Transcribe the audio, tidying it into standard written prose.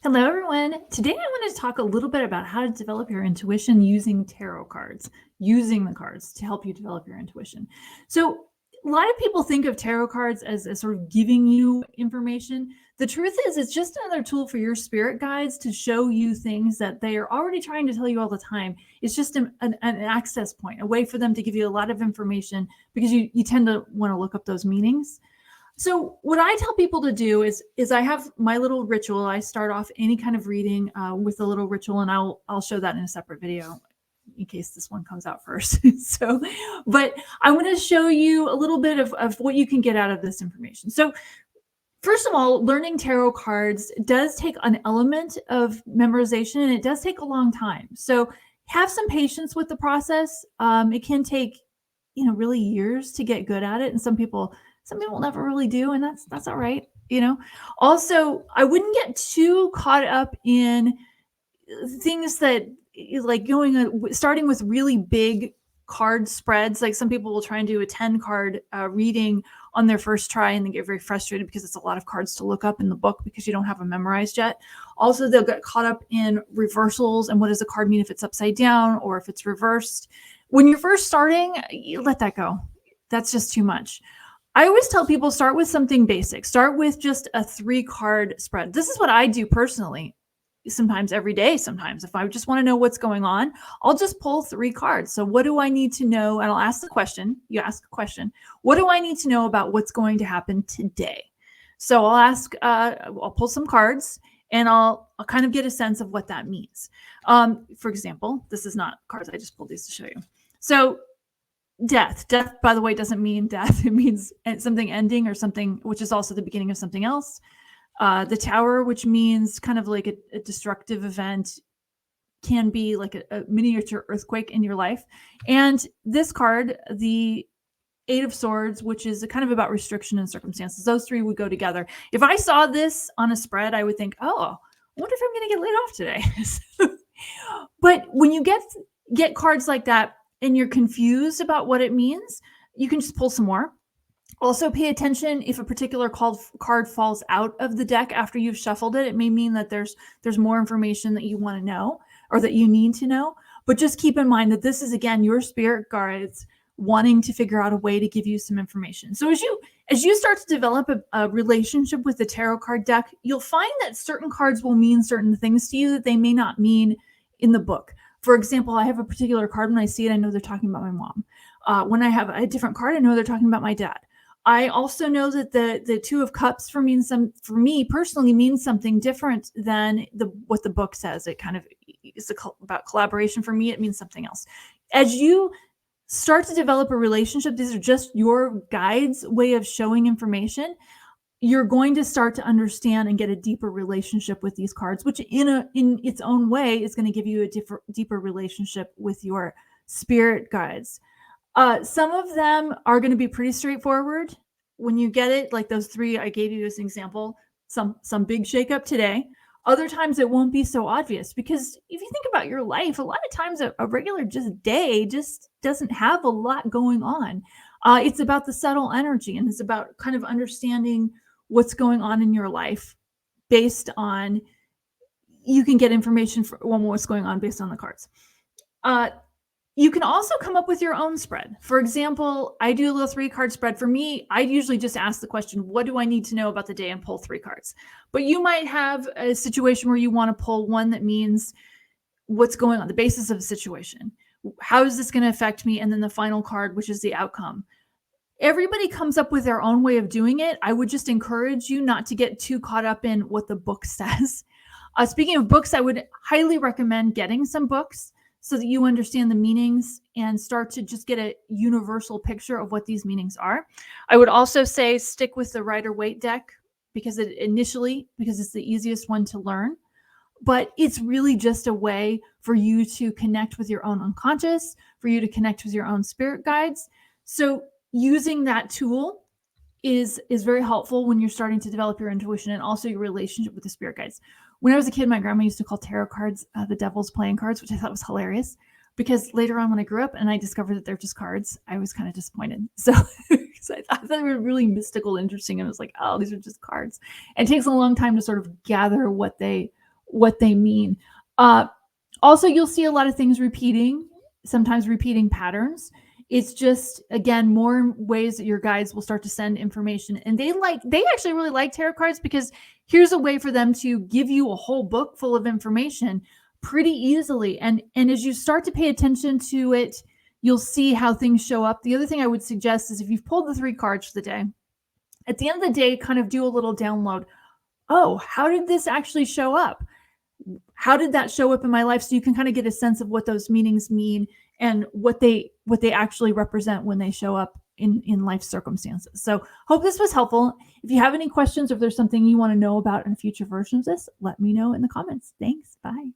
Hello, everyone. Today, I want to talk a little bit about how to develop your intuition using tarot cards, using the cards to help you develop your intuition. So, a lot of people think of tarot cards as sort of giving you information. The truth is, it's just another tool for your spirit guides to show you things that they are already trying to tell you all the time. It's just an access point, a way for them to give you a lot of information because you tend to want to look up those meanings. So what I tell people to do is I have my little ritual. I start off any kind of reading with a little ritual, and I'll show that in a separate video in case this one comes out first. So, but I want to show you a little bit of what you can get out of this information. So first of all, learning tarot cards does take an element of memorization, and it does take a long time. So have some patience with the process. It can take, really years to get good at it, and some people never really do, and that's all right. Also, I wouldn't get too caught up in things that like starting with really big card spreads. Like some people will try and do a 10 card reading on their first try, and they get very frustrated because it's a lot of cards to look up in the book because you don't have them memorized yet. Also, they'll get caught up in reversals and what does a card mean if it's upside down or if it's reversed. When you're first starting, you let that go. That's just too much. I always tell people start with something basic. Start with just a 3-card spread. This is what I do personally. Sometimes every day, sometimes if I just want to know what's going on, I'll just pull 3 cards. So what do I need to know? And I'll ask the question. You ask a question. What do I need to know about what's going to happen today? So I'll pull some cards, and I'll kind of get a sense of what that means. For example, this is not cards. I just pulled these to show you. So death, by the way, doesn't mean death. It means something ending or something, which is also the beginning of something else. The Tower, which means kind of like a destructive event, can be like a miniature earthquake in your life. And this card, the 8 of Swords, which is kind of about restriction and circumstances. Those 3 would go together. If I saw this on a spread, I would think, oh, I wonder if I'm going to get laid off today. But when you get cards like that and you're confused about what it means, you can just pull some more. Also, pay attention if a particular card falls out of the deck after you've shuffled it. It may mean that there's more information that you want to know or that you need to know. But just keep in mind that this is, again, your spirit guides wanting to figure out a way to give you some information. So as you start to develop a relationship with the tarot card deck, you'll find that certain cards will mean certain things to you that they may not mean in the book. For example, I have a particular card. When I see it, I know they're talking about my mom. When I have a different card, I know they're talking about my dad. I also know that the 2 of Cups for me personally means something different than what the book says. It kind of is about collaboration. For me, it means something else. As you start to develop a relationship, these are just your guides' way of showing information. You're going to start to understand and get a deeper relationship with these cards, which in its own way is going to give you a deeper relationship with your spirit guides. Some of them are going to be pretty straightforward when you get it, like those 3 I gave you as an example. Some big shakeup today. Other times it won't be so obvious, because if you think about your life, a lot of times a regular just day just doesn't have a lot going on. It's about the subtle energy, and it's about kind of understanding what's going on in your life based on, you can get information on what's going on based on the cards. You can also come up with your own spread. For example, I do a little 3-card spread. For me, I usually just ask the question, what do I need to know about the day, and pull 3 cards. But you might have a situation where you want to pull one that means what's going on, the basis of the situation. How is this going to affect me? And then the final card, which is the outcome. Everybody comes up with their own way of doing it. I would just encourage you not to get too caught up in what the book says. Speaking of books, I would highly recommend getting some books so that you understand the meanings and start to just get a universal picture of what these meanings are. I would also say stick with the Rider-Waite deck because it's the easiest one to learn. But it's really just a way for you to connect with your own unconscious, for you to connect with your own spirit guides. So using that tool is very helpful when you're starting to develop your intuition and also your relationship with the spirit guides. When I was a kid, my grandma used to call tarot cards the devil's playing cards, which I thought was hilarious, because later on when I grew up and I discovered that they're just cards, I was kind of disappointed. So I thought they were really mystical, interesting, and it was like, oh, these are just cards. And it takes a long time to sort of gather what they what they mean. Uh, Also, you'll see a lot of things repeating, sometimes repeating patterns. It's just, again, more ways that your guides will start to send information. And they actually really like tarot cards because here's a way for them to give you a whole book full of information pretty easily. And as you start to pay attention to it, you'll see how things show up. The other thing I would suggest is if you've pulled the 3 cards for the day, at the end of the day, kind of do a little download. Oh, how did this actually show up? How did that show up in my life? So you can kind of get a sense of what those meanings mean and what they actually represent when they show up in life circumstances. So hope this was helpful. If you have any questions or if there's something you want to know about in future versions of this, let me know in the comments. Thanks. Bye.